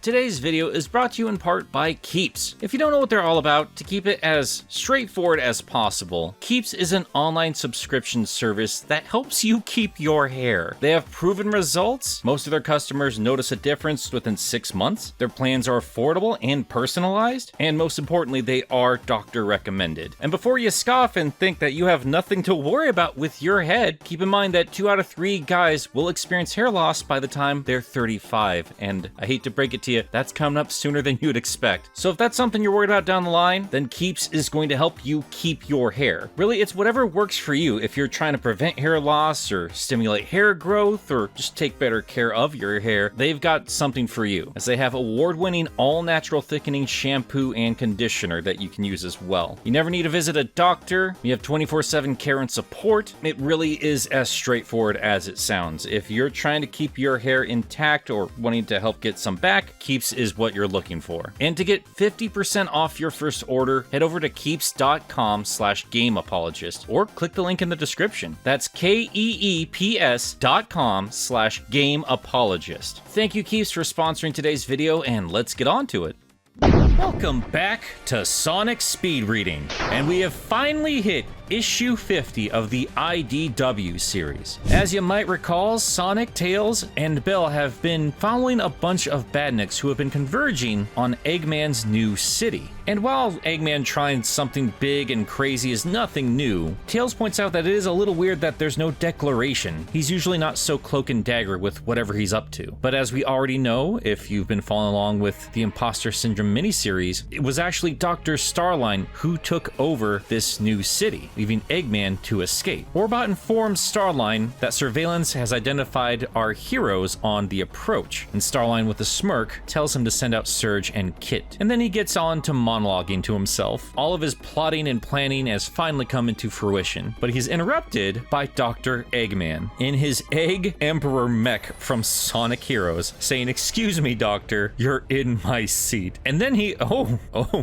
Today's video is brought to you in part by Keeps. If you don't know what they're all about, to keep it as straightforward as possible, Keeps is an online subscription service that helps you keep your hair. They have proven results. Most of their customers notice a difference within 6 months. Their plans are affordable and personalized, and most importantly, they are doctor recommended. And before you scoff and think that you have nothing to worry about with your head, keep in mind that 2 out of 3 guys will experience hair loss by the time they're 35, and I hate to break it to you, that's coming up sooner than you'd expect. So if that's something you're worried about down the line, then Keeps is going to help you keep your hair. Really, it's whatever works for you. If you're trying to prevent hair loss or stimulate hair growth or just take better care of your hair, they've got something for you, as they have award-winning all-natural thickening shampoo and conditioner that you can use as well. You never need to visit a doctor. You have 24/7 care and support. It really is as straightforward as it sounds. If you're trying to keep your hair intact or wanting to help get some back, Keeps is what you're looking for. And to get 50% off your first order, head over to keeps.com/gameapologist or click the link in the description. That's keeps.com/gameapologist. Thank you, Keeps, for sponsoring today's video, and let's get on to it. Welcome back to Sonic Speed Reading, and we have finally hit issue 50 of the IDW series. As you might recall, Sonic, Tails, and Belle have been following a bunch of badniks who have been converging on Eggman's new city. And while Eggman trying something big and crazy is nothing new, Tails points out that it is a little weird that there's no declaration. He's usually not so cloak and dagger with whatever he's up to. But as we already know, if you've been following along with the Imposter Syndrome miniseries, it was actually Dr. Starline who took over this new city, leaving Eggman to escape. Warbot informs Starline that surveillance has identified our heroes on the approach, and Starline, with a smirk, tells him to send out Surge and Kit. And then he gets on to monologuing to himself. All of his plotting and planning has finally come into fruition, but he's interrupted by Dr. Eggman in his Egg Emperor mech from Sonic Heroes, saying, "Excuse me, Doctor, you're in my seat." And then he, oh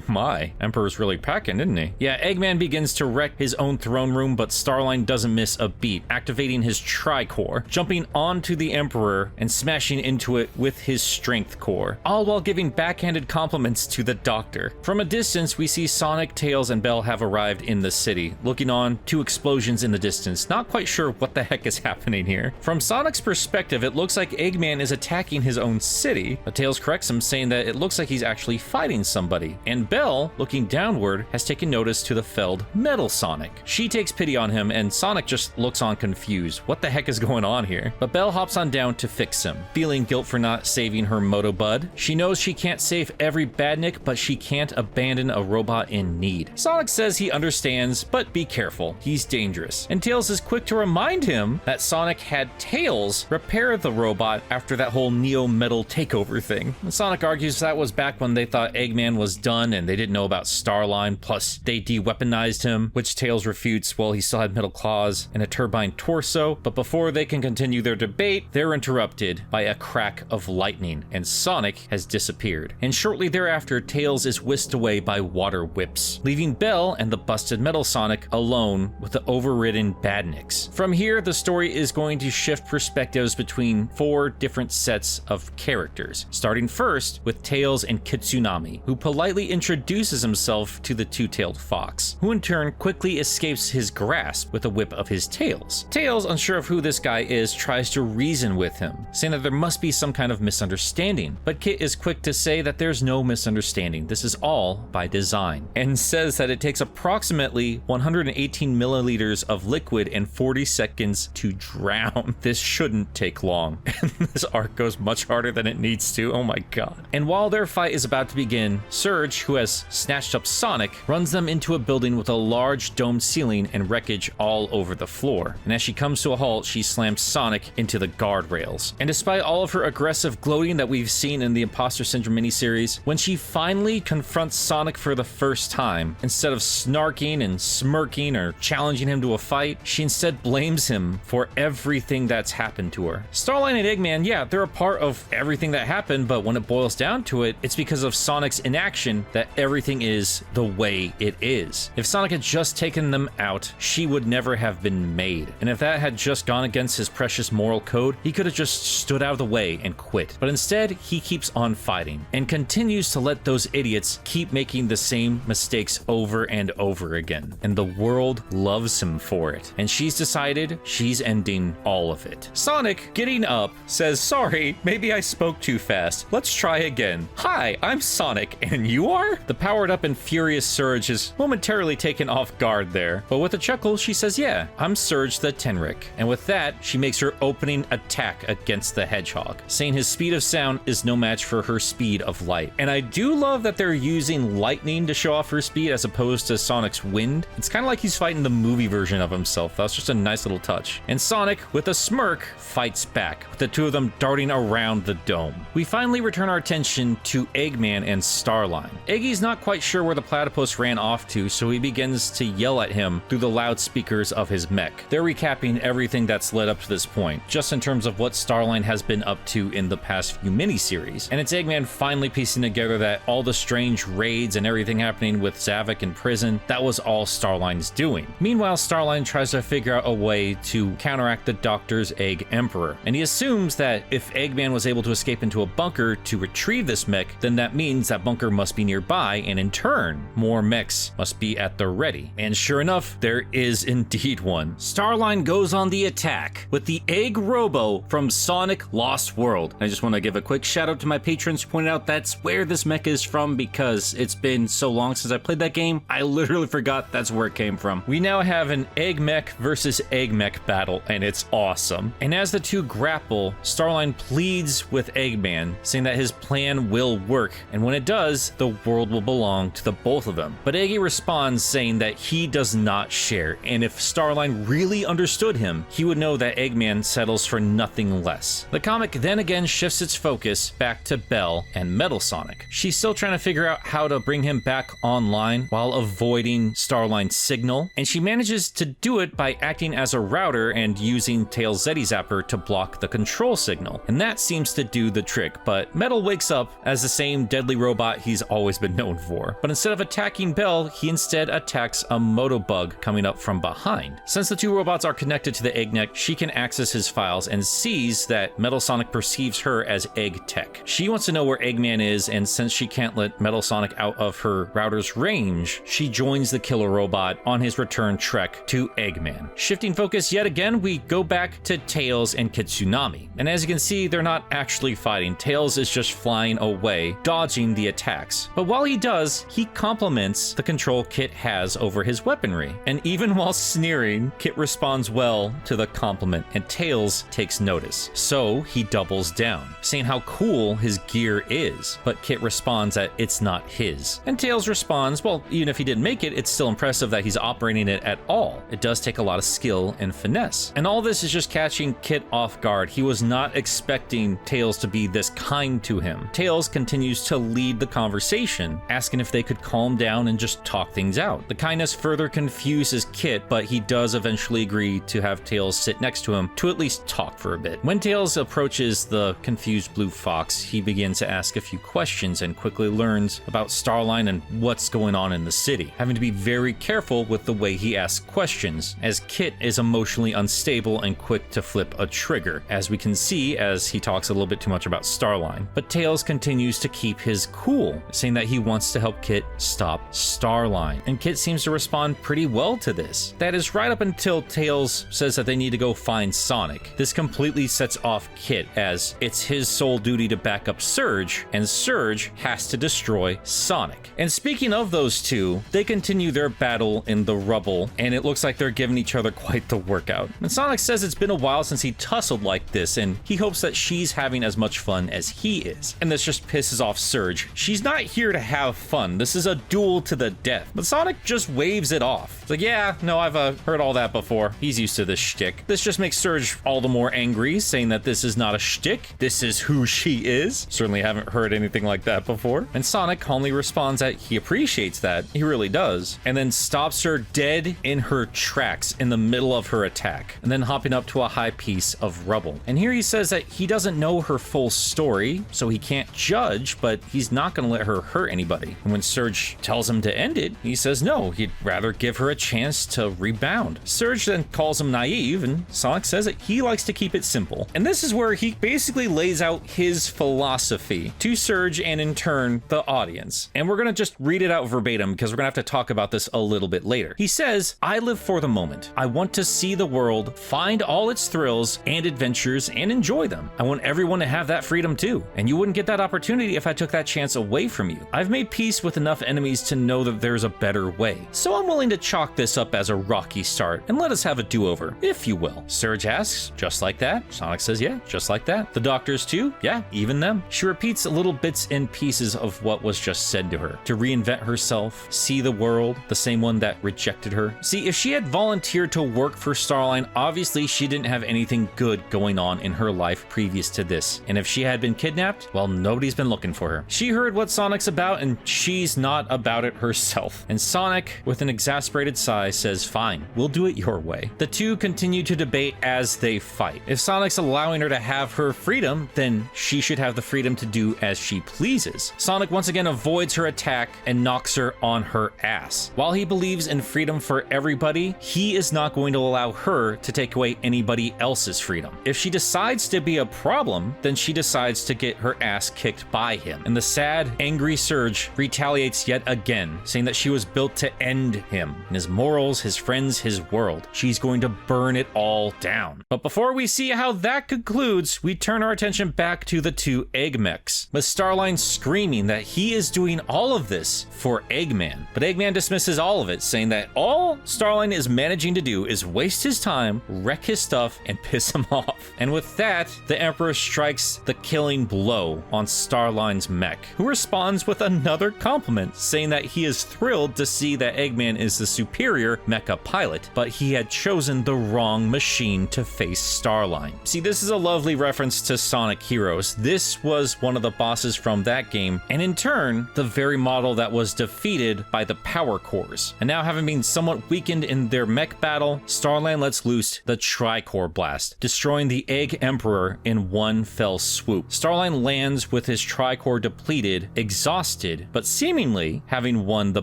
my, Emperor's really packing, isn't he? Yeah, Eggman begins to wreck his own throne room, but Starline doesn't miss a beat, activating his Tri-Core, jumping onto the Emperor and smashing into it with his Strength Core, all while giving backhanded compliments to the Doctor. From a distance, we see Sonic, Tails, and Belle have arrived in the city, looking on 2 explosions in the distance, not quite sure what the heck is happening here. From Sonic's perspective, it looks like Eggman is attacking his own city, but Tails corrects him, saying that it looks like he's actually fighting somebody. And Belle, looking downward, has taken notice to the felled Metal Sonic. She takes pity on him, and Sonic just looks on confused. What the heck is going on here? But Belle hops on down to fix him, feeling guilt for not saving her Moto Bud. She knows she can't save every badnik, but she can't abandon a robot in need. Sonic says he understands, but be careful, he's dangerous. And Tails is quick to remind him that Sonic had Tails repair the robot after that whole Neo Metal takeover thing. And Sonic argues that was back when they thought Eggman was done and they didn't know about Starline, plus they de-weaponized him, which Tails refutes while he still had metal claws and a turbine torso. But before they can continue their debate, they're interrupted by a crack of lightning, and Sonic has disappeared. And shortly thereafter, Tails is whisked away by water whips, leaving Belle and the busted Metal Sonic alone with the overridden badniks. From here, the story is going to shift perspectives between 4 different sets of characters, starting first with Tails and Kitsunami, who politely introduces himself to the two-tailed fox, who in turn quickly escapes his grasp with a whip of his tails. Tails, unsure of who this guy is, tries to reason with him, saying that there must be some kind of misunderstanding, but Kit is quick to say that there's no misunderstanding, this is all by design, and says that it takes approximately 118 milliliters of liquid and 40 seconds to drown. This shouldn't take long, and this arc goes much harder than it needs to, oh my god. And while their fight is about to begin, Surge, who has snatched up Sonic, runs them into a building with a large domed ceiling and wreckage all over the floor. And as she comes to a halt, she slams Sonic into the guardrails. And despite all of her aggressive gloating that we've seen in the Imposter Syndrome miniseries, when she finally confronts Sonic for the first time, instead of snarking and smirking or challenging him to a fight, she instead blames him for everything that's happened to her. Starline and Eggman, yeah, they're a part of everything that happened, but when it boils down to it, it's because of Sonic's inaction that everything is the way it is. If Sonic had just taken taken them out, she would never have been made. And if that had just gone against his precious moral code, he could have just stood out of the way and quit. But instead, he keeps on fighting and continues to let those idiots keep making the same mistakes over and over again. And the world loves him for it. And she's decided she's ending all of it. Sonic, getting up, says, "Sorry, maybe I spoke too fast. Let's try again. Hi, I'm Sonic, and you are?" The powered up and furious Surge is momentarily taken off guard there, but with a chuckle, she says, "Yeah, I'm Surge the Tenric." And with that, she makes her opening attack against the Hedgehog, saying his speed of sound is no match for her speed of light. And I do love that they're using lightning to show off her speed as opposed to Sonic's wind. It's kind of like he's fighting the movie version of himself. That's just a nice little touch. And Sonic, with a smirk, fights back, with the two of them darting around the dome. We finally return our attention to Eggman and Starline. Eggy's not quite sure where the platypus ran off to, so he begins to yell at him through the loudspeakers of his mech. They're recapping everything that's led up to this point, just in terms of what Starline has been up to in the past few miniseries. And it's Eggman finally piecing together that all the strange raids and everything happening with Zavok in prison, that was all Starline's doing. Meanwhile, Starline tries to figure out a way to counteract the Doctor's Egg Emperor, and he assumes that if Eggman was able to escape into a bunker to retrieve this mech, then that means that bunker must be nearby, and in turn, more mechs must be at the ready. And sure enough, there is indeed one. Starline goes on the attack with the Egg Robo from Sonic Lost World. I just want to give a quick shout out to my patrons who pointed out that's where this mech is from, because it's been so long since I played that game, I literally forgot that's where it came from. We now have an Egg Mech versus Egg Mech battle, and it's awesome. And as the two grapple, Starline pleads with Eggman, saying that his plan will work, and when it does, the world will belong to the both of them. But Eggy responds saying that he does not share, and if Starline really understood him, he would know that Eggman settles for nothing less. The comic then again shifts its focus back to Belle and Metal Sonic. She's still trying to figure out how to bring him back online while avoiding Starline's signal, and she manages to do it by acting as a router and using Tails' Zeddy Zapper to block the control signal, and that seems to do the trick. But Metal wakes up as the same deadly robot he's always been known for, but instead of attacking Belle, he instead attacks a Motobug coming up from behind. Since the two robots are connected to the Egg Neck, she can access his files and sees that Metal Sonic perceives her as Egg Tech. She wants to know where Eggman is, and since she can't let Metal Sonic out of her router's range, she joins the killer robot on his return trek to Eggman. Shifting focus yet again, we go back to Tails and Kitsunami. And as you can see, they're not actually fighting. Tails is just flying away, dodging the attacks. But while he does, he compliments the control Kit has over his weaponry. And even while sneering, Kit responds well to the compliment, and Tails takes notice. So he doubles down, saying how cool his gear is. But Kit responds that it's not his. And Tails responds, well, even if he didn't make it, it's still impressive that he's operating it at all. It does take a lot of skill and finesse. And all this is just catching Kit off guard. He was not expecting Tails to be this kind to him. Tails continues to lead the conversation, asking if they could calm down and just talk things out. The kindness further confuses Kit, but he does eventually agree to have Tails sit next to him to at least talk for a bit. When Tails approaches the confused blue fox, he begins to ask a few questions and quickly learns about Starline and what's going on in the city, having to be very careful with the way he asks questions, as Kit is emotionally unstable and quick to flip a trigger, as we can see as he talks a little bit too much about Starline. But Tails continues to keep his cool, saying that he wants to help Kit stop Starline, and Kit seems to respond pretty well to this. That is right up until Tails says that they need to go find Sonic. This completely sets off Kit, as it's his sole duty to back up Surge, and Surge has to destroy Sonic. And speaking of those two, they continue their battle in the rubble, and it looks like they're giving each other quite the workout. And Sonic says it's been a while since he tussled like this, and he hopes that she's having as much fun as he is. And this just pisses off Surge. She's not here to have fun. This is a duel to the death. But Sonic just waves it off. It's like, yeah, no, I've heard all that before. He's used to this shtick. This just makes Surge all the more angry, saying that this is not a shtick. This is who she is. Certainly haven't heard anything like that before. And Sonic calmly responds that he appreciates that. He really does. And then stops her dead in her tracks in the middle of her attack, and then hopping up to a high piece of rubble. And here he says that he doesn't know her full story, so he can't judge, but he's not going to let her hurt anybody. And when Surge tells him to end it, he says no, he'd rather give her a chance to rebound. Surge then calls him naive, and Sonic says that he likes to keep it simple. And this is where he basically lays out his philosophy to Surge and in turn the audience. And we're gonna just read it out verbatim because we're gonna have to talk about this a little bit later. He says, "I live for the moment. I want to see the world, find all its thrills and adventures, and enjoy them. I want everyone to have that freedom too, and you wouldn't get that opportunity if I took that chance away from you. I've made peace with enough enemies to know that there's a better way. So I'm willing to chalk this up as a rocky start and let us have a do-over, if you will." Surge asks, "Just like that?" Sonic says, "Yeah, just like that." The doctors too? "Yeah, even them." She repeats little bits and pieces of what was just said to her. To reinvent herself, see the world, the same one that rejected her. See, if she had volunteered to work for Starline, obviously she didn't have anything good going on in her life previous to this. And if she had been kidnapped, well, nobody's been looking for her. She heard what Sonic's about and she's not about it herself. And Sonic, with an exasperated sigh, says, "Fine, we'll do it your way." The two continue to debate as they fight. If Sonic's allowing her to have her freedom, then she should have the freedom to do as she pleases. Sonic once again avoids her attack and knocks her on her ass. While he believes in freedom for everybody, he is not going to allow her to take away anybody else's freedom. If she decides to be a problem, then she decides to get her ass kicked by him. And the sad, angry Surge retaliates yet again, saying that she was built to end him and his morals, his friends, his world. She's going to burn it all down. But before we see how that concludes, we turn our attention back to the two Egg mechs, with Starline screaming that he is doing all of this for Eggman. But Eggman dismisses all of it, saying that all Starline is managing to do is waste his time, wreck his stuff, and piss him off. And with that, the Emperor strikes the killing blow on Starline's mech, who responds with another compliment, saying that he is thrilled to see that Eggman is the superior mecha pilot, but he had chosen the wrong machine to face Starline. See, this is a lovely reference to Sonic Heroes. This was one of the bosses from that game, and in turn, the very model that was defeated by the power cores. And now, having been somewhat weakened in their mech battle, Starline lets loose the Tri-Core Blast, destroying the Egg Emperor in one fell swoop. Starline lands with his Tri-Core depleted, exhausted, but seemingly having won the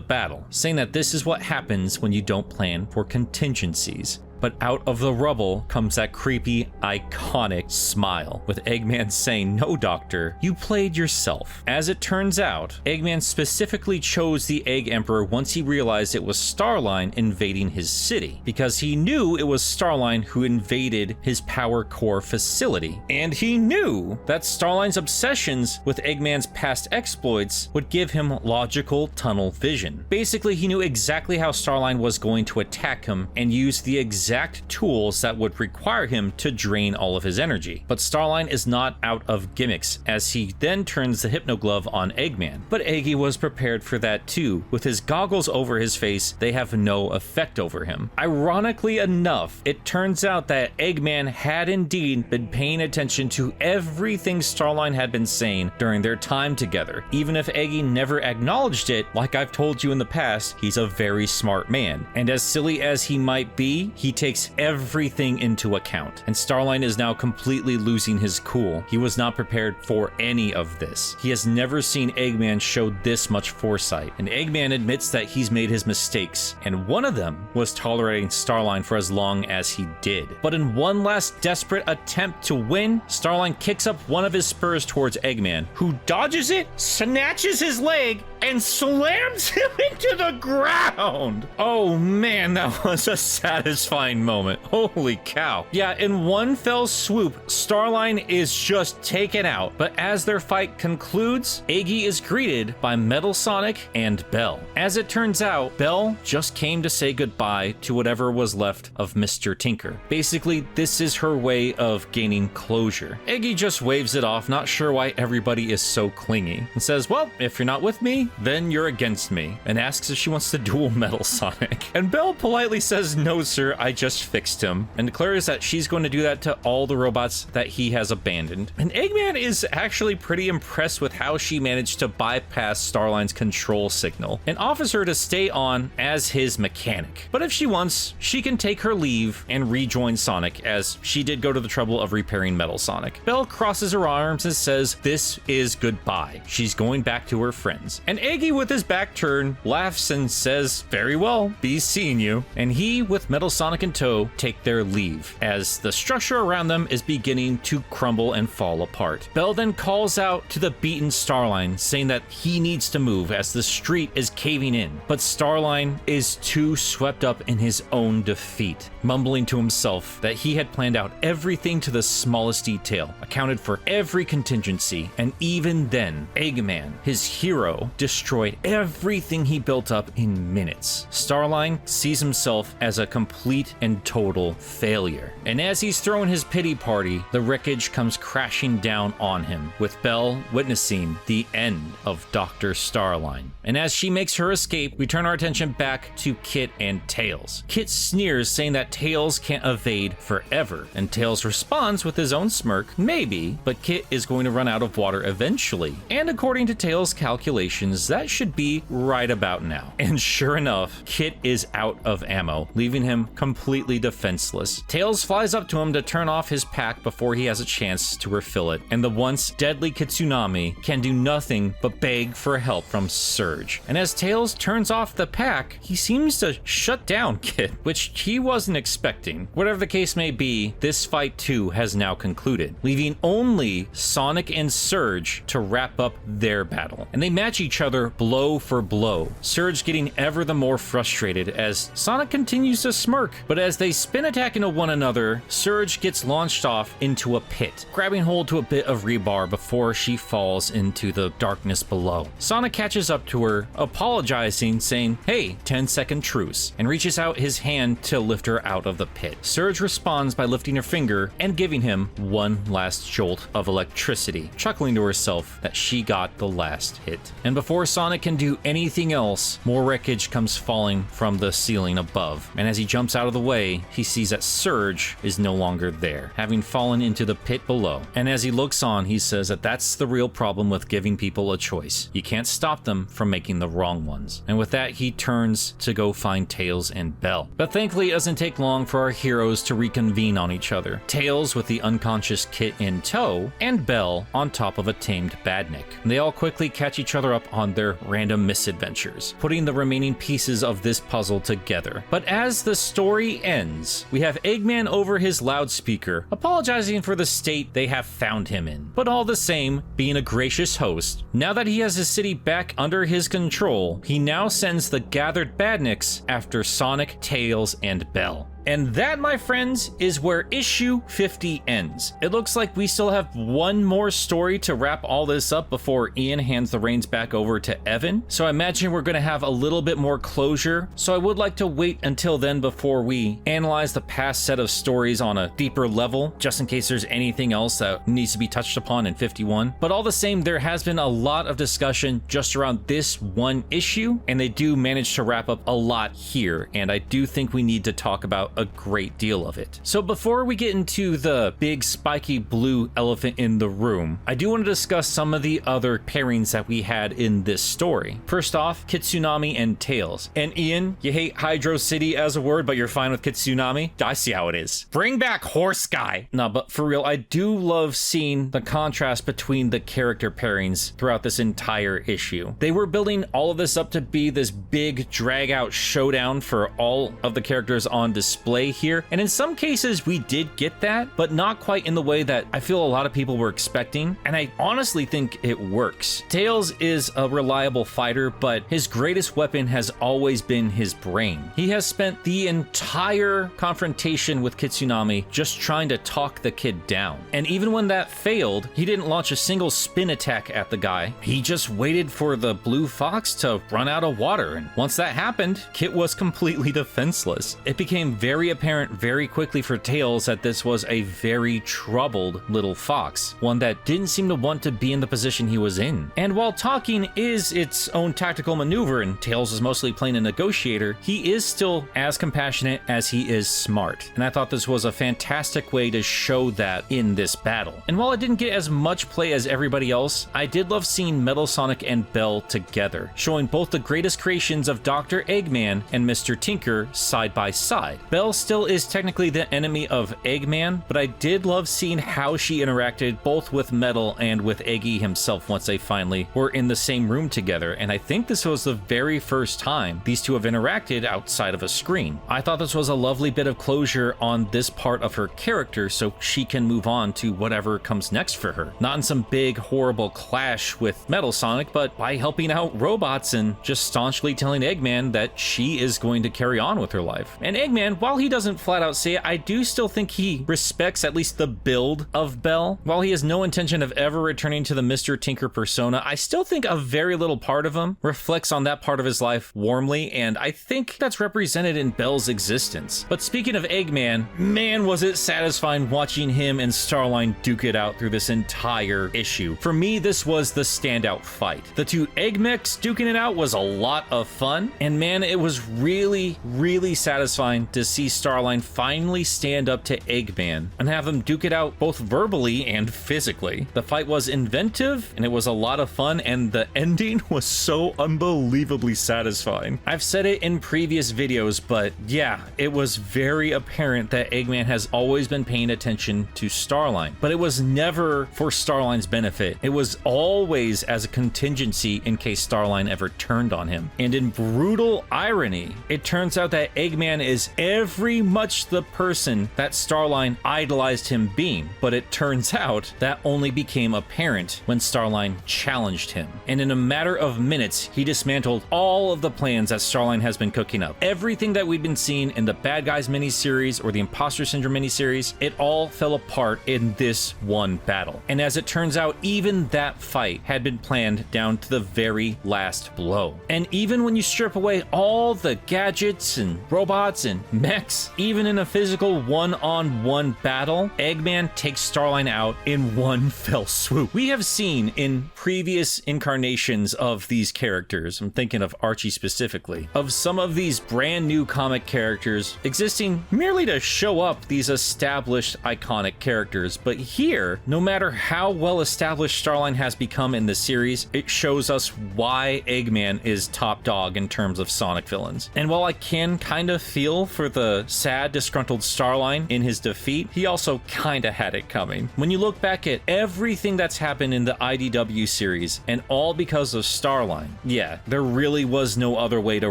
battle, saying that this is what happens when you don't plan for contingencies. But out of the rubble comes that creepy, iconic smile, with Eggman saying, "No, Doctor, you played yourself." As it turns out, Eggman specifically chose the Egg Emperor once he realized it was Starline invading his city, because he knew it was Starline who invaded his power core facility. And he knew that Starline's obsessions with Eggman's past exploits would give him logical tunnel vision. Basically, he knew exactly how Starline was going to attack him and use the exact tools that would require him to drain all of his energy. But Starline is not out of gimmicks, as he then turns the Hypno Glove on Eggman. But Eggy was prepared for that too. With his goggles over his face, they have no effect over him. Ironically enough, it turns out that Eggman had indeed been paying attention to everything Starline had been saying during their time together. Even if Eggy never acknowledged it, like I've told you in the past, he's a very smart man. And as silly as he might be, he takes everything into account, and Starline is now completely losing his cool. He was not prepared for any of this. He has never seen Eggman show this much foresight, and Eggman admits that he's made his mistakes, and one of them was tolerating Starline for as long as he did. But in one last desperate attempt to win, Starline kicks up one of his spurs towards Eggman, who dodges it, snatches his leg, and slams him into the ground. Oh man, that was a satisfying moment. Holy cow. Yeah, in one fell swoop, Starline is just taken out. But as their fight concludes, Eggy is greeted by Metal Sonic and Belle. As it turns out, Belle just came to say goodbye to whatever was left of Mr. Tinker. Basically, this is her way of gaining closure. Eggy just waves it off, not sure why everybody is so clingy, and says, "Well, if you're not with me, then you're against me," and asks if she wants to duel Metal Sonic. And Belle politely says, "No, sir, I just fixed him," and declares that she's going to do that to all the robots that he has abandoned. And Eggman is actually pretty impressed with how she managed to bypass Starline's control signal and offers her to stay on as his mechanic. But if she wants, she can take her leave and rejoin Sonic, as she did go to the trouble of repairing Metal Sonic. Belle crosses her arms and says this is goodbye. She's going back to her friends. And Eggy, with his back turned, laughs and says, "Very well, be seeing you." And he, with Metal Sonic in tow, take their leave, as the structure around them is beginning to crumble and fall apart. Belle then calls out to the beaten Starline, saying that he needs to move as the street is caving in. But Starline is too swept up in his own defeat, mumbling to himself that he had planned out everything to the smallest detail, accounted for every contingency, and even then, Eggman, his hero, destroyed everything he built up in minutes. Starline sees himself as a complete and total failure. And as he's throwing his pity party, the wreckage comes crashing down on him, with Belle witnessing the end of Dr. Starline. And as she makes her escape, we turn our attention back to Kit and Tails. Kit sneers, saying that Tails can't evade forever, and Tails responds with his own smirk, maybe, but Kit is going to run out of water eventually. And according to Tails' calculations, that should be right about now. And sure enough, Kit is out of ammo, leaving him completely defenseless. Tails flies up to him to turn off his pack before he has a chance to refill it, and the once deadly Kitsunami can do nothing but beg for help from Surge. And as Tails turns off the pack, he seems to shut down Kit, which he wasn't expecting. Whatever the case may be, this fight too has now concluded, leaving only Sonic and Surge to wrap up their battle. And they match each other blow for blow, Surge getting ever the more frustrated as Sonic continues to smirk. But as they spin attack into one another, Surge gets launched off into a pit, grabbing hold to a bit of rebar before she falls into the darkness below. Sonic catches up to her, apologizing, saying, "Hey, 10-second truce," and reaches out his hand to lift her out of the pit. Surge responds by lifting her finger and giving him one last jolt of electricity, chuckling to herself that she got the last hit. And before Sonic can do anything else, more wreckage comes falling from the ceiling above. And as he jumps out of the way, he sees that Surge is no longer there, having fallen into the pit below. And as he looks on, he says that that's the real problem with giving people a choice. You can't stop them from making the wrong ones. And with that, he turns to go find Tails and Belle. But thankfully, it doesn't take long for our heroes to reconvene on each other. Tails with the unconscious Kit in tow, and Belle on top of a tamed Badnik. They all quickly catch each other up on their random misadventures, putting the remaining pieces of this puzzle together. But as the story ends, we have Eggman over his loudspeaker, apologizing for the state they have found him in. But all the same, being a gracious host, now that he has his city back under his control, he now sends the gathered Badniks after Sonic, Tails, and Belle. And that, my friends, is where issue 50 ends. It looks like we still have one more story to wrap all this up before Ian hands the reins back over to Evan. So I imagine we're going to have a little bit more closure. So I would like to wait until then before we analyze the past set of stories on a deeper level, just in case there's anything else that needs to be touched upon in 51. But all the same, there has been a lot of discussion just around this one issue, and they do manage to wrap up a lot here. And I do think we need to talk about a great deal of it. So before we get into the big spiky blue elephant in the room, I do want to discuss some of the other pairings that we had in this story. First off, Kitsunami and Tails. And Ian, you hate Hydro City as a word, but you're fine with Kitsunami? I see how it is. Bring back Horse Guy! No, but for real, I do love seeing the contrast between the character pairings throughout this entire issue. They were building all of this up to be this big drag-out showdown for all of the characters on display here, and in some cases we did get that, but not quite in the way that I feel a lot of people were expecting, and I honestly think it works. Tails is a reliable fighter, but his greatest weapon has always been his brain. He has spent the entire confrontation with Kitsunami just trying to talk the kid down, and even when that failed, he didn't launch a single spin attack at the guy. He just waited for the blue fox to run out of water, and once that happened, Kit was completely defenseless. It became very apparent very quickly for Tails that this was a very troubled little fox, one that didn't seem to want to be in the position he was in. And while talking is its own tactical maneuver and Tails is mostly playing a negotiator, he is still as compassionate as he is smart. And I thought this was a fantastic way to show that in this battle. And while I didn't get as much play as everybody else, I did love seeing Metal Sonic and Belle together, showing both the greatest creations of Dr. Eggman and Mr. Tinker side by side. Belle Belle still is technically the enemy of Eggman, but I did love seeing how she interacted both with Metal and with Eggy himself once they finally were in the same room together, and I think this was the very first time these two have interacted outside of a screen. I thought this was a lovely bit of closure on this part of her character so she can move on to whatever comes next for her. Not in some big horrible clash with Metal Sonic, but by helping out robots and just staunchly telling Eggman that she is going to carry on with her life. And Eggman, while he doesn't flat out say it, I do still think he respects at least the build of Belle. While he has no intention of ever returning to the Mr. Tinker persona, I still think a very little part of him reflects on that part of his life warmly, and I think that's represented in Belle's existence. But speaking of Eggman, man, was it satisfying watching him and Starline duke it out through this entire issue. For me, this was the standout fight. The two Eggmechs duking it out was a lot of fun, and man, it was really, really satisfying to see Starline finally stand up to Eggman and have them duke it out both verbally and physically. The fight was inventive, and it was a lot of fun, and the ending was so unbelievably satisfying. I've said it in previous videos, but yeah, it was very apparent that Eggman has always been paying attention to Starline, but it was never for Starline's benefit. It was always as a contingency in case Starline ever turned on him. And in brutal irony, it turns out that Eggman is every much the person that Starline idolized him being, but it turns out that only became apparent when Starline challenged him. And in a matter of minutes, he dismantled all of the plans that Starline has been cooking up. Everything that we'd been seeing in the Bad Guys miniseries or the Imposter Syndrome miniseries, it all fell apart in this one battle. And as it turns out, even that fight had been planned down to the very last blow. And even when you strip away all the gadgets and robots and mechs, even in a physical one-on-one battle, Eggman takes Starline out in one fell swoop. We have seen in previous incarnations of these characters, I'm thinking of Archie specifically, of some of these brand new comic characters existing merely to show up these established iconic characters. But here, no matter how well established Starline has become in the series, it shows us why Eggman is top dog in terms of Sonic villains. And while I can kind of feel for the sad, disgruntled Starline in his defeat, he also kind of had it coming. When you look back at everything that's happened in the IDW series, and all because of Starline, yeah, there really was no other way to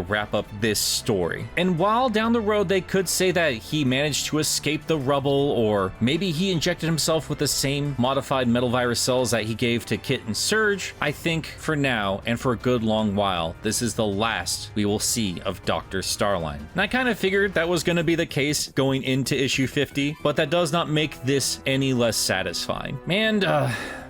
wrap up this story. And while down the road they could say that he managed to escape the rubble, or maybe he injected himself with the same modified metal virus cells that he gave to Kit and Surge, I think for now, and for a good long while, this is the last we will see of Dr. Starline. And I kind of figured that was going to be the case going into issue 50, but that does not make this any less satisfying. And,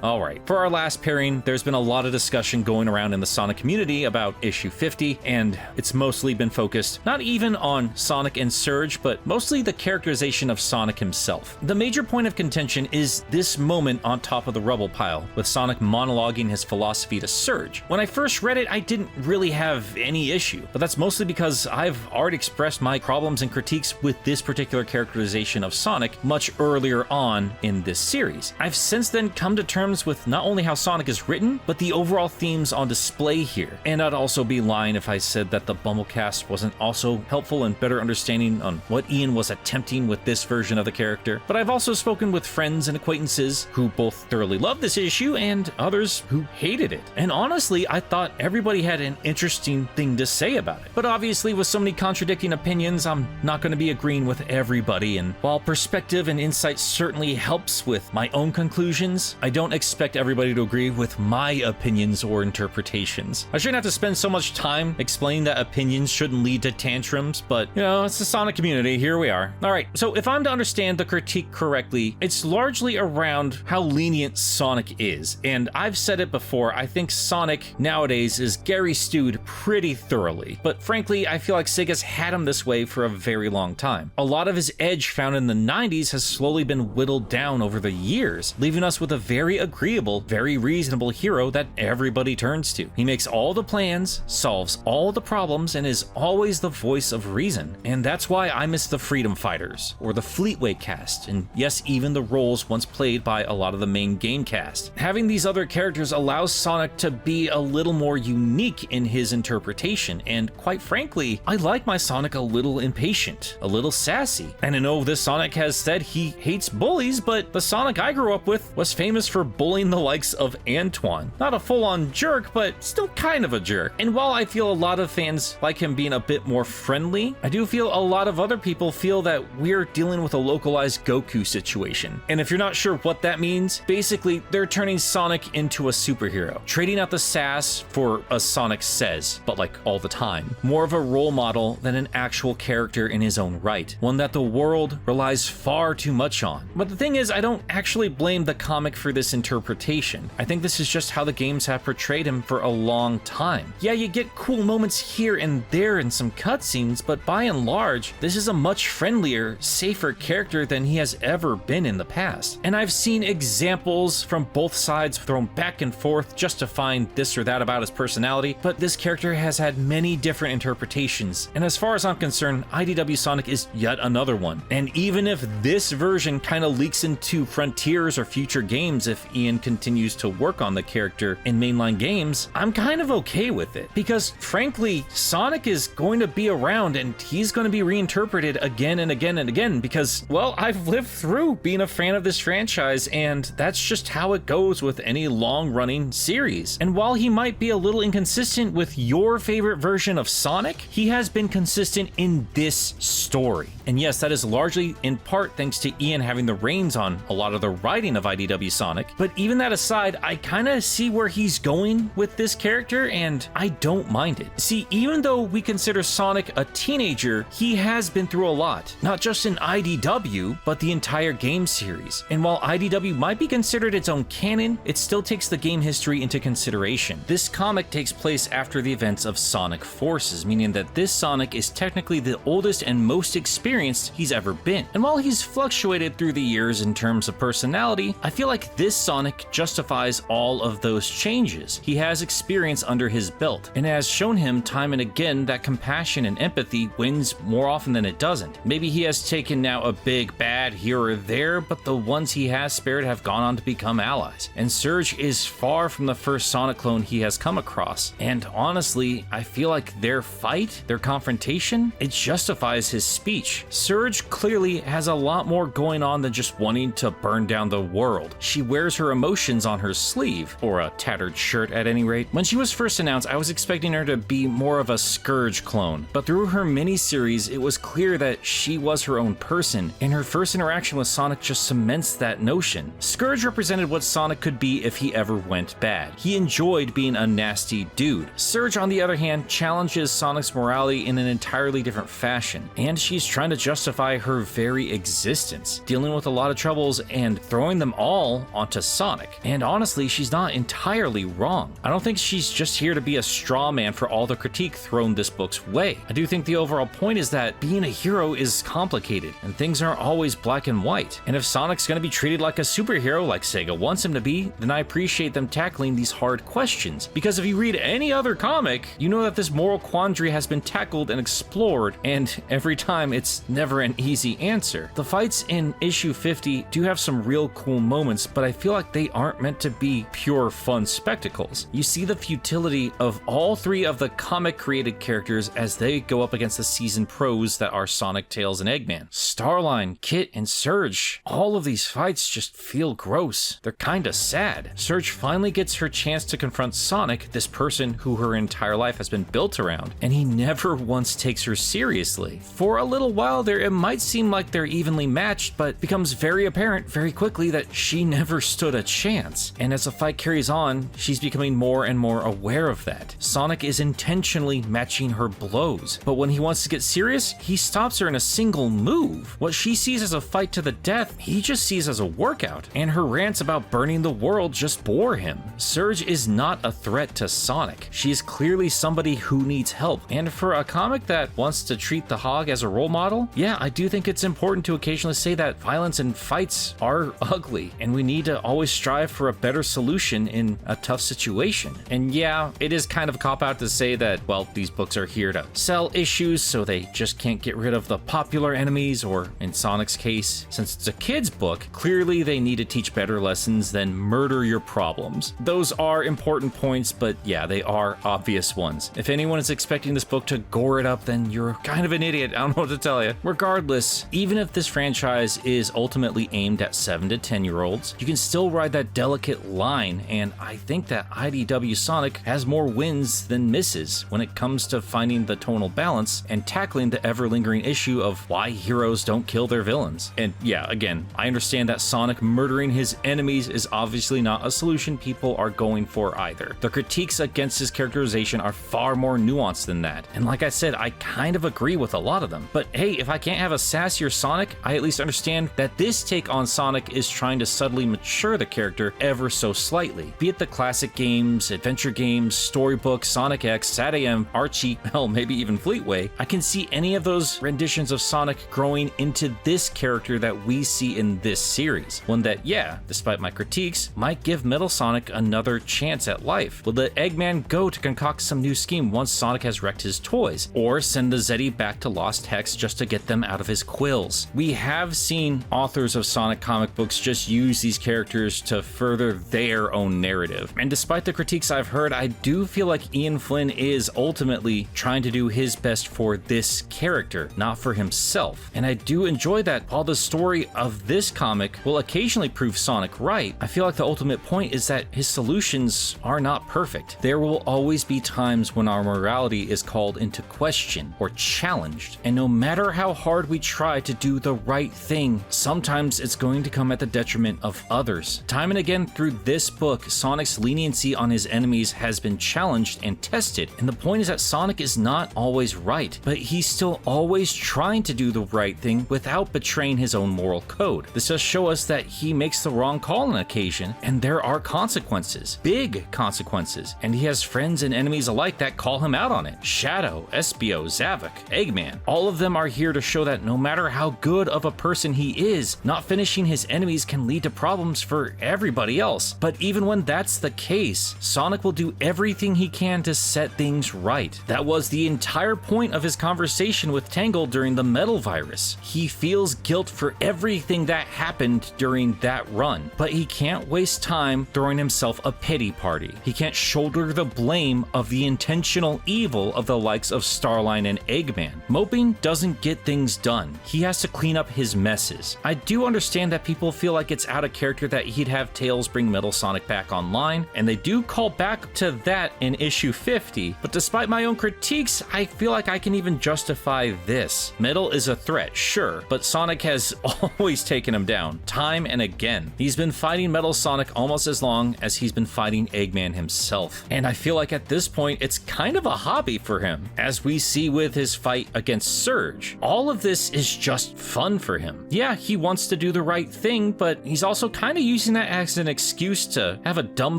alright, for our last pairing, there's been a lot of discussion going around in the Sonic community about issue 50, and it's mostly been focused not even on Sonic and Surge, but mostly the characterization of Sonic himself. The major point of contention is this moment on top of the rubble pile, with Sonic monologuing his philosophy to Surge. When I first read it, I didn't really have any issue, but that's mostly because I've already expressed my problems and critiques with this particular characterization of Sonic much earlier on in this series. I've since then come to terms with not only how Sonic is written, but the overall themes on display here. And I'd also be lying if I said that the Bumblecast wasn't also helpful in better understanding on what Ian was attempting with this version of the character. But I've also spoken with friends and acquaintances who both thoroughly loved this issue and others who hated it. And honestly, I thought everybody had an interesting thing to say about it. But obviously, with so many contradicting opinions, I'm not going to be agreeing with everybody. And while perspective and insight certainly helps with my own conclusions, I don't expect everybody to agree with my opinions or interpretations. I shouldn't have to spend so much time explaining that opinions shouldn't lead to tantrums, but you know, it's the Sonic community, here we are. Alright, so if I'm to understand the critique correctly, it's largely around how lenient Sonic is. And I've said it before, I think Sonic nowadays is Gary Stewed pretty thoroughly. But frankly, I feel like Sega's had him this way for a very long time. A lot of his edge found in the 90s has slowly been whittled down over the years, leaving us with a very agreeable, very reasonable hero that everybody turns to. He makes all the plans, solves all the problems, and is always the voice of reason. And that's why I miss the Freedom Fighters, or the Fleetway cast, and yes, even the roles once played by a lot of the main game cast. Having these other characters allows Sonic to be a little more unique in his interpretation, and quite frankly, I like my Sonic a little impatient, a little sassy. And I know this Sonic has said he hates bullies, but the Sonic I grew up with was famous for bullying the likes of Antoine. Not a full-on jerk, but still kind of a jerk. And while I feel a lot of fans like him being a bit more friendly, I do feel a lot of other people feel that we're dealing with a localized Goku situation. And if you're not sure what that means, basically they're turning Sonic into a superhero, trading out the sass for a Sonic says, but like all the time. More of a role model than an actual character in his own right, one that the world relies far too much on. But the thing is, I don't actually blame the comic for this interpretation. I think this is just how the games have portrayed him for a long time. Yeah, you get cool moments here and there in some cutscenes, but by and large, this is a much friendlier, safer character than he has ever been in the past. And I've seen examples from both sides thrown back and forth just to find this or that about his personality, but this character has had many different interpretations. And as far as I'm concerned, IDW Sonic is yet another one. And even if this version kind of leaks into Frontiers or future games, if Ian continues to work on the character in mainline games, I'm kind of okay with it. Because frankly, Sonic is going to be around and he's going to be reinterpreted again and again and again because, well, I've lived through being a fan of this franchise, and that's just how it goes with any long-running series. And while he might be a little inconsistent with your favorite version of Sonic, he has been consistent in this story. And yes, that is largely in part thanks to Ian having the reins on a lot of the writing of IDW Sonic. But even that aside, I kind of see where he's going with this character, and I don't mind it. See, even though we consider Sonic a teenager, he has been through a lot, not just in IDW, but the entire game series. And while IDW might be considered its own canon, it still takes the game history into consideration. This comic takes place after the events of Sonic Forces, meaning that this Sonic is technically the oldest and most experienced he's ever been. And while he's fluctuated through the years in terms of personality, I feel like this Sonic justifies all of those changes. He has experience under his belt, and has shown him time and again that compassion and empathy wins more often than it doesn't. Maybe he has taken now a big bad here or there, but the ones he has spared have gone on to become allies. And Surge is far from the first Sonic clone he has come across. And honestly, I feel like their fight, their confrontation, it justifies his speech. Surge clearly has a lot more going on than just wanting to burn down the world. She wears her emotions on her sleeve, or a tattered shirt at any rate. When she was first announced, I was expecting her to be more of a Scourge clone, but through her miniseries, it was clear that she was her own person, and her first interaction with Sonic just cements that notion. Scourge represented what Sonic could be if he ever went bad. He enjoyed being a nasty dude. Surge, on the other hand, challenges Sonic's morality in an entirely different fashion, and she's trying to justify her very existence, dealing with a lot of troubles and throwing them all onto Sonic. And honestly, she's not entirely wrong. I don't think she's just here to be a straw man for all the critique thrown this book's way. I do think the overall point is that being a hero is complicated, and things aren't always black and white. And if Sonic's gonna be treated like a superhero like Sega wants him to be, then I appreciate them tackling these hard questions. Because if you read any other comic, you know that this moral quandary has been tackled and explored, and every time it's never an easy answer. The fights in issue 50 do have some real cool moments, but I feel like they aren't meant to be pure fun spectacles. You see the futility of all three of the comic created characters as they go up against the seasoned pros that are Sonic, Tails, and Eggman. Starline, Kit, and Surge. All of these fights just feel gross. They're kinda sad. Surge finally gets her chance to confront Sonic, this person who her entire life has been built around, and he never once takes her seriously. For a little while there, it might seem like they're evenly matched, but becomes very apparent very quickly that she never stood a chance. And as the fight carries on, she's becoming more and more aware of that. Sonic is intentionally matching her blows, but when he wants to get serious, he stops her in a single move. What she sees as a fight to the death, he just sees as a workout, and her rants about burning the world just bore him. Surge is not a threat to Sonic. She is clearly somebody who needs help, and for a comic that wants to treat the Hog as a role model, yeah, I do think it's important to occasionally say that violence and fights are ugly, and we need to always strive for a better solution in a tough situation. And yeah, it is kind of a cop-out to say that, well, these books are here to sell issues, so they just can't get rid of the popular enemies, or in Sonic's case, since it's a kid's book, clearly they need to teach better lessons than murder your problems. Those are important points, but yeah, they are obvious ones. If anyone is expecting this book to gore it up, then you're kind of an idiot. I don't know what to tell you. Regardless, even if this franchise is ultimately aimed at 7 to 10-year-olds, you can still ride that delicate line, and I think that IDW Sonic has more wins than misses when it comes to finding the tonal balance and tackling the ever-lingering issue of why heroes don't kill their villains. And yeah, again, I understand that Sonic murdering his enemies is obviously not a solution people are going for either. The critiques against his characterization are far more nuanced than that, and like I said, I kind of agree with a lot of them. But hey, if I can't have a sassier Sonic, I at least understand that this take on Sonic is trying to subtly mature the character ever so slightly. Be it the classic games, adventure games, storybook, Sonic X, SatAM, Archie, hell, maybe even Fleetway, I can see any of those renditions of Sonic growing into this character that we see in this series. One that, yeah, despite my critiques, might give Metal Sonic another chance at life. Will the Eggman go to concoct some new scheme once Sonic has wrecked his toys? Or send the Zeddy back to Lost Hex just to get them out of his quills? We have seen authors of Sonic comic books just use these characters to further their own narrative. And despite the critiques I've heard, I do feel like Ian Flynn is ultimately trying to do his best for this character, not for himself. And I do enjoy that while the story of this comic will occasionally prove Sonic right, I feel like the ultimate point is that his solutions are not perfect. There will always be times when our morality is called into question or challenged. And no matter how hard we try to do the right thing, sometimes it's going to come at the detriment of others. Time and again through this book, Sonic's leniency on his enemies has been challenged and tested. And the point is that Sonic is not always right, but he's still always trying to do the right thing without betraying his own moral code. This does show us that he makes the wrong call on occasion, and there are consequences, big consequences, and he has friends and enemies alike that call him out on it. Shadow, Espio, Zavok, Eggman, all of them are here to show that no matter how good of a person he is, not finishing his enemies can lead to problems for everybody else. But even when that's the case, Sonic will do everything he can to set things right. That was the entire point of his conversation with Tangle during the Metal Virus. He feels guilt for everything that happened during that run, but he can't waste time throwing himself a pity party. He can't shoulder the blame of the intentional evil of the likes of Starline and Eggman. Moping doesn't get things done. He has to clean up his messes. I do understand that people feel like it's out of character that he'd have Tails bring Metal Sonic back online, and they do call back to that in issue 50, but despite my own critiques, I feel like I can even justify this. Metal is a threat, sure, but Sonic has always taken him down, time and again. He's been fighting Metal Sonic almost as long as he's been fighting Eggman himself, and I feel like at this point it's kind of a hobby for him, as we see with his fight against Surge. All of this is just fun for him. Yeah, he wants to do the right thing, but he's also kind of using that as an excuse to have a dumb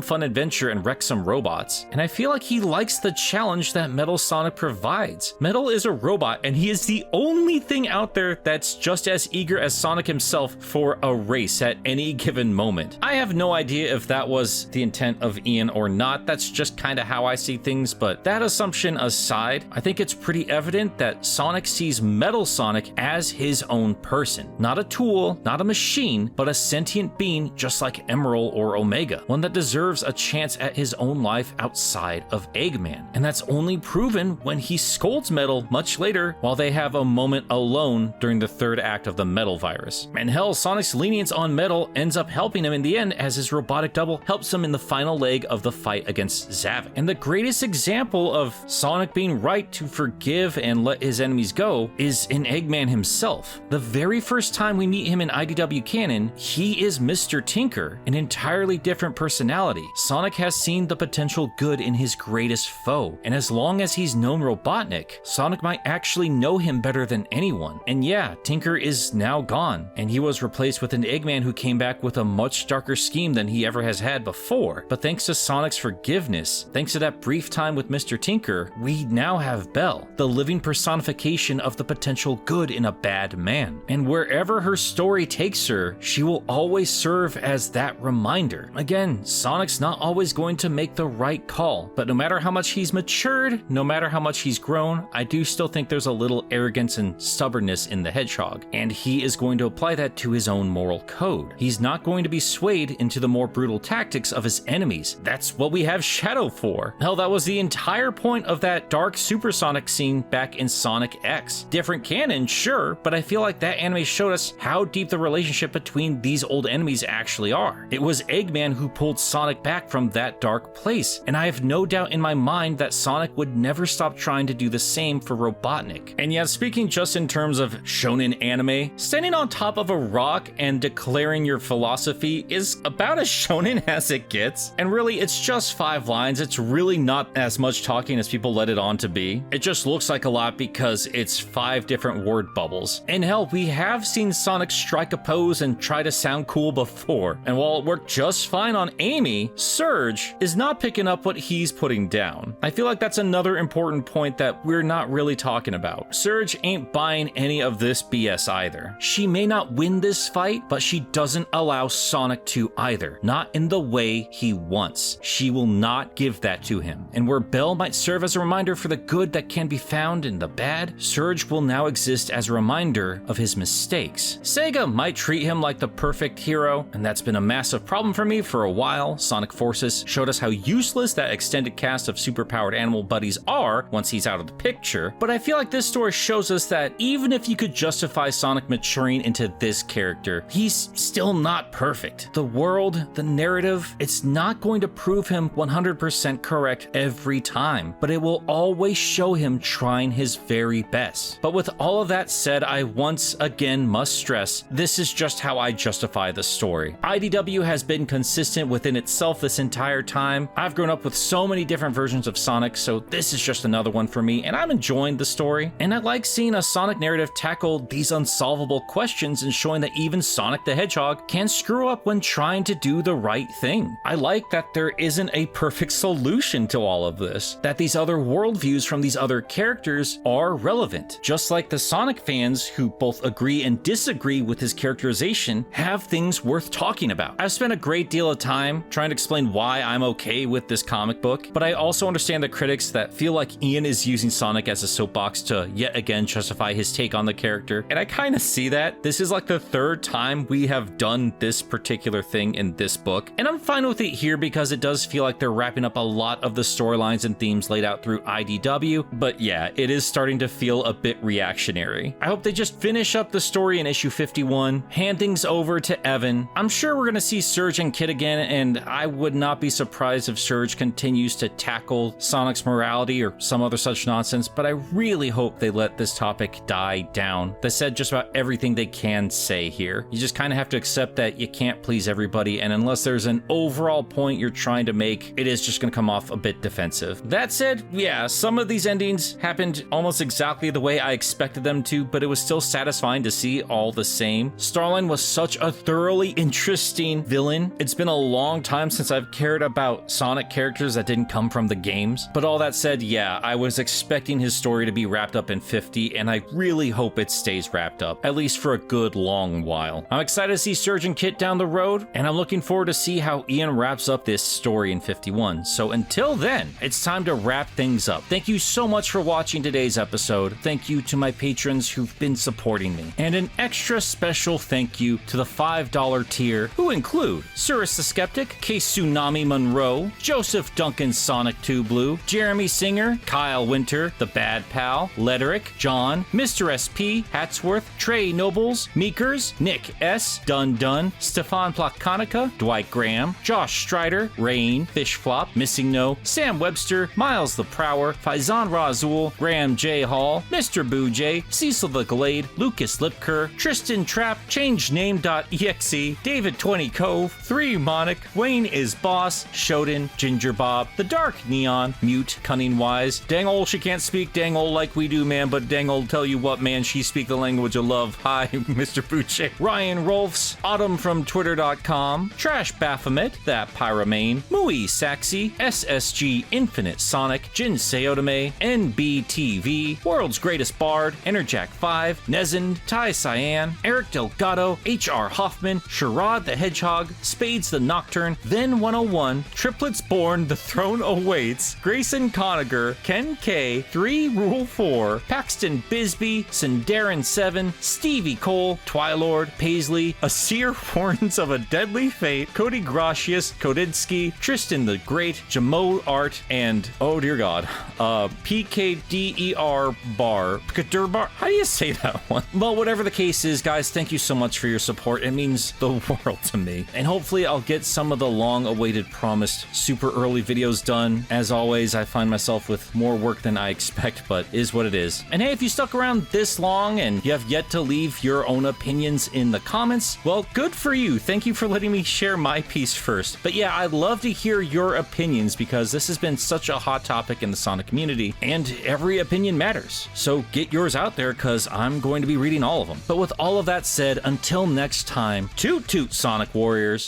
fun adventure and wreck some robots, and I feel like he likes the challenge that Metal Sonic provides. Metal is a robot, and he is the only thing out there that's just as eager as Sonic himself for a race at any given moment. I have no idea if that was the intent of Ian or not. That's just kind of how I see things, but that assumption aside, I think it's pretty evident that Sonic sees Metal Sonic as his own person. Not a tool, not a machine, but a sentient being just like Emerald or Omega. One that deserves a chance at his own life outside of Eggman. And that's only proven when he scolds Metal much later while they have a moment alone during the third act of the Metal Virus. And hell, Sonic's lenience on Metal ends up helping him in the end, as his robotic double helps him in the final leg of the fight against Zavok. And the greatest example of Sonic being right to forgive and let his enemies go is in Eggman himself. The very first time we meet him in IDW canon, he is Mr. Tinker, an entirely different personality. Sonic has seen the potential good in his greatest foe, and as long as he's known Robotnik, Sonic might actually know him better than anyone. And yeah, Tinker is now gone, and he was replaced with an Eggman who came back with a much darker scheme than he ever has had before. But thanks to Sonic's forgiveness, thanks to that brief time with Mr. Tinker, we now have Belle, the living personification of the potential good in a bad man. And wherever her story takes her, she will always serve as that reminder. Again, Sonic's not always going to make the right call, but no matter how much he's matured, no matter how much he's grown, I do still think there's a little arrogance and stubbornness in the Hedgehog, and he is going to apply that to his own moral code. He's not going to be swayed into the more brutal tactics of his enemies. That's what we have Shadow for. Hell, that was the entire point of that dark supersonic scene back in Sonic X. Different canon, sure, but I feel like that anime showed us how deep the relationship between these old enemies actually are. It was Eggman who pulled Sonic back from that dark place, and I have no doubt in my mind that Sonic would never stop trying to do the same for Robotnik. And yet, speaking just in terms of shonen anime, standing on top of a rock and declaring your philosophy is about as shonen as it gets. And really, it's just 5 lines. It's really not as much talking as people let it on to be. It just looks like a lot because it's 5 different word bubbles. And hell, we have seen Sonic strike a pose and try to sound cool before. And while it worked just fine on Amy, Surge is not picking up what he's putting down. I feel like that's another important point that we're not really talking about. Surge ain't buying any of this BS either. She may not win this fight, but she doesn't allow Sonic to either. Not in the way he wants. She will not give that to him. And where Belle might serve as a reminder for the good that can be found in the bad, Surge will now exist as a reminder of his mistakes. Sega might treat him like the perfect hero, and that's been a massive problem for me for a while. Sonic Forces showed us how useless that extended cast of superpowered animal buddies are once he's out of the picture, but I feel like this story shows us that even if you could justify Sonic maturing into this character, he's still not perfect. The world, the narrative, it's not going to prove him 100% correct every time, but it will always show him trying his very best. But with all of that said, I once again must stress, this is just how I justify the story. IDW has been consistent within itself this entire time. I've grown up with so many different versions of Sonic, so this is just another one for me, and I'm enjoying the story. And I like seeing a Sonic narrative tackle these unsolvable questions and showing that even Sonic the Hedgehog can screw up when trying to do the right thing. I like that there isn't a perfect solution to all of this, that these other worldviews from these other characters are relevant. Just like the Sonic fans who both agree and disagree with his characterization have things worth talking about. I've spent a great deal of time trying to explain why I'm okay with this comic book, but I also understand the critics that feel like Ian is using Sonic as a soapbox to yet again justify his take on the character, and I kind of see that. This is like the 3rd time we have done this particular thing in this book, and I'm fine with it here because it does feel like they're wrapping up a lot of the storylines and themes laid out through IDW, but yeah, it is starting to feel a bit reactionary. I hope they just finish up the story in issue 51, hand things over to Evan. I'm sure we're gonna see Surge and Kid again, and I would not be surprised if Surge continues to tackle Sonic's morality or some other such nonsense, but I really hope they let this topic die down. They said just about everything they can say here. You just kind of have to accept that you can't please everybody, and unless there's an overall point you're trying to make, it is just gonna come off a bit defensive. That said, yeah, some of these endings happened almost exactly the way I expected them to, but it was still satisfying to see all the same. Starline was such a thoroughly interesting villain. It's been a long time since I've cared about Sonic characters that didn't come from the games, but all that said, yeah, I was expecting his story to be wrapped up in 50, and I really hope it stays wrapped up, at least for a good long while. I'm excited to see Surge and Kit down the road, and I'm looking forward to see how Ian wraps up this story in 51. So until then, it's time to wrap things up. Thank you so much for watching today's episode. Thank you to my patrons who've been supporting me, and an extra special thank you to the $5 tier, who include Cirrus the Skeptic, Tsunami Monroe, Joseph Duncan Sonic 2 Blue, Jeremy Singer, Kyle Winter, The Bad Pal, Lederick, John, Mr. SP, Hatsworth, Trey Nobles, Meekers, Nick S, Dun Dun, Stefan Plakanica, Dwight Graham, Josh Strider, Rain, Fishflop, Missing No, Sam Webster, Miles the Prower, Faizan Razul, Graham J. Hall, Mr. Boo J, Cecil the Glade, Lucas Lipker, Tristan Trapp, ChangeName.exe, David 20 Cove, 3 Monic, Wayne is Boss, Shoden, Ginger Bob, The Dark Neon, Mute, Cunning Wise, Dang ol' she can't speak dang ol' like we do, man, but dang ol' tell you what, man, she speak the language of love. Hi, Mr. Buche, Ryan Rolfs, Autumn from Twitter.com, Trash Baphomet, That Pyromane, Mui Saxy, SSG Infinite Sonic, Jin Seotame, NBTV, World's Greatest Bard, Enerjack 5, Nezend, Ty Cyan, Eric Delgado, HR Hoffman, Sherrod Rod the Hedgehog, Spades the Nocturne, Then 101, Triplets Born, The Throne Awaits, Grayson Conager, Ken K, 3 Rule 4, Paxton Bisbee, Sindarin 7, Stevie Cole, Twilord, Paisley, Asir Warrens of a Deadly Fate, Cody Gracious, Kodinsky, Tristan the Great, Jamo Art, and oh dear god, PKDER Bar, Bar. How do you say that one? Well, whatever the case is, guys, thank you so much for your support. It means the world to me. And hopefully I'll get some of the long-awaited promised super early videos done. As always, I find myself with more work than I expect, but it is what it is. And hey, if you stuck around this long and you have yet to leave your own opinions in the comments, well, good for you. Thank you for letting me share my piece first. But yeah, I'd love to hear your opinions because this has been such a hot topic in the Sonic community, and every opinion matters. So get yours out there because I'm going to be reading all of them. But with all of that said, until next time, toot toot Sonic Warriors.